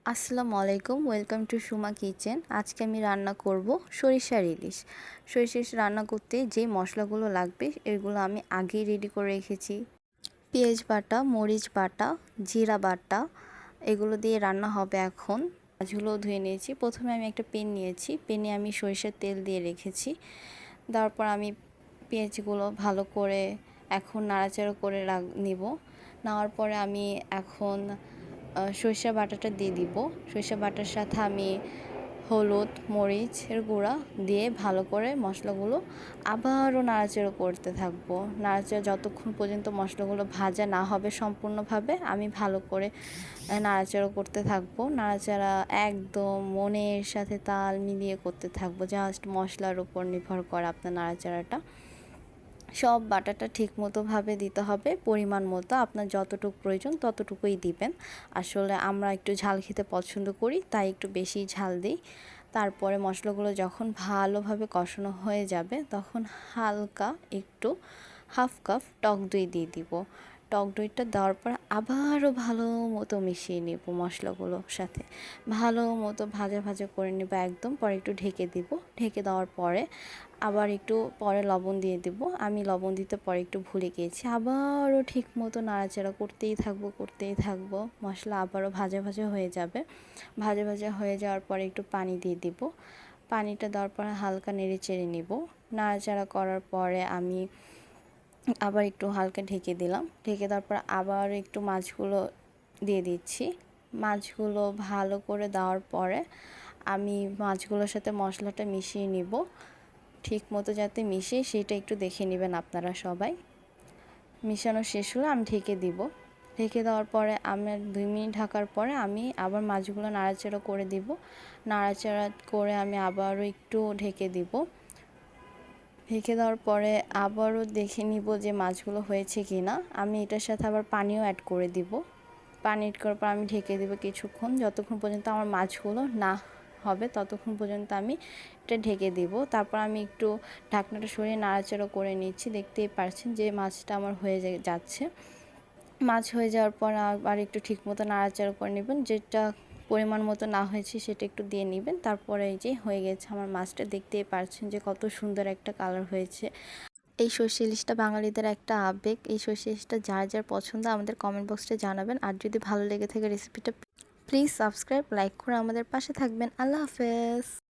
আসসালামু আলাইকুম, welcome to Suma kitchen. আজকে আমি রান্না করব সরিষার ইলিশ। সরিষা ইলিশ রান্না করতে যে মশলাগুলো লাগবে এগুলো আমি আগেই রেডি করে রেখেছি। পেঁয়াজ বাটা, মরিচ বাটা, জিরা বাটা, এগুলো দিয়ে রান্না হবে এখন। মাছগুলো ধুয়ে নিয়েছি। প্রথমে আমি একটা প্যান নিয়েছি, প্যানে আমি সরিষার তেল দিয়ে রেখেছি। তারপর আমি পেঁয়াজগুলো ভালো করে এখন নাড়াচাড়া করে নিব। নেওয়ার পরে আমি এখন সরিষা বাটাটা দিয়ে দিব। সরিষা বাটার সাথে আমি হলুদ, মরিচের গুঁড়া দিয়ে ভালো করে মশলাগুলো আবারও নাড়াচাড়া করতে থাকবো। নাড়াচাড়া যতক্ষণ পর্যন্ত মশলাগুলো ভাজা না হবে সম্পূর্ণভাবে আমি ভালো করে নাড়াচাড়া করতে থাকবো। নাড়াচাড়া একদম মনের সাথে তাল মিলিয়ে করতে থাকবো। জাস্ট মশলার উপর নির্ভর করে আপনার নাড়াচাড়াটা। সব বাটাটা ঠিকমতোভাবে দিতে হবে, পরিমাণ মতো আপনার যতটুকু প্রয়োজন ততটুকুই দিবেন। আসলে আমরা একটু ঝাল খেতে পছন্দ করি, তাই একটু বেশি ঝাল দিই। তারপরে মশলাগুলো যখন ভালোভাবে কষানো হয়ে যাবে তখন হালকা একটু হাফ কাপ টক দই দিয়ে দিব। টক দইটা দেওয়ার পর আবারও ভালো মতো মিশিয়ে নেব মশলাগুলোর সাথে। ভালো মতো ভাজা ভাজা করে নেব একদম। পরে একটু ঢেকে দিব। ঢেকে দেওয়ার পরে আবার একটু পরে লবণ দিয়ে দেব। আমি লবণ দিতে পরে একটু ভুলে গিয়েছি। আবারও ঠিক মতো নাড়াচাড়া করতেই থাকবো। মশলা আবারও ভাজা ভাজা হয়ে যাবে। ভাজা ভাজা হয়ে যাওয়ার পরে একটু পানি দিয়ে দিব। পানিটা দেওয়ার পরে হালকা নেড়ে চেড়ে নিব। নাড়াচাড়া করার পরে আমি আবার একটু হালকা ঢেকে দিলাম। ঢেকে দেওয়ার পর আবার একটু মাছগুলো দিয়ে দিচ্ছি। মাছগুলো ভালো করে দেওয়ার পরে আমি মাছগুলোর সাথে মশলাটা মিশিয়ে নিব। ঠিক মতো যাতে মিশে সেটা একটু দেখে নেবেন আপনারা সবাই। মিশানো শেষ হলে আমি ঢেকে দিব। ঢেকে দেওয়ার পরে আমার 2 মিনিট ঢাকার পরে আমি আবার মাছগুলো নাড়াচাড়া করে দিব। নাড়াচাড়া করে আমি আবারও একটু ঢেকে দিব। ঢেকে দেওয়ার পরে আবারও দেখে নিব যে মাছগুলো হয়েছে কি না। আমি এটার সাথে আবার পানিও অ্যাড করে দিব। পানি অ্যাড করার পর আমি ঢেকে দেব কিছুক্ষণ, যতক্ষণ পর্যন্ত আমার মাছগুলো না হবে ততক্ষণ পর্যন্ত আমি এটা ঢেকে দিব। তারপর আমি একটু ঢাকনাটা সরিয়ে নাড়াচাড়া করে নিচ্ছি। দেখতেই পারছেন যে মাছটা আমার হয়ে যাচ্ছে। মাছ হয়ে যাওয়ার পর আবার একটু ঠিকমতো নাড়াচাড়া করে নেবেন। যেটা পরিমাণ মতো না হয়েছে সেটা একটু দিয়ে নেবেন। তারপরে এই যে হয়ে গেছে আমার মাছটা। দেখতেই পারছেন যে কত সুন্দর একটা কালার হয়েছে। এই সর্ষে ইলিশটা বাঙালিদের একটা আবেগ। এই সর্ষে ইলিশটা যার যার পছন্দ আমাদের কমেন্ট বক্সে জানাবেন। আর যদি ভালো লেগে থাকে রেসিপিটা, প্লিজ সাবস্ক্রাইব, লাইক করে আমাদের পাশে থাকবেন। আল্লাহ হাফেজ।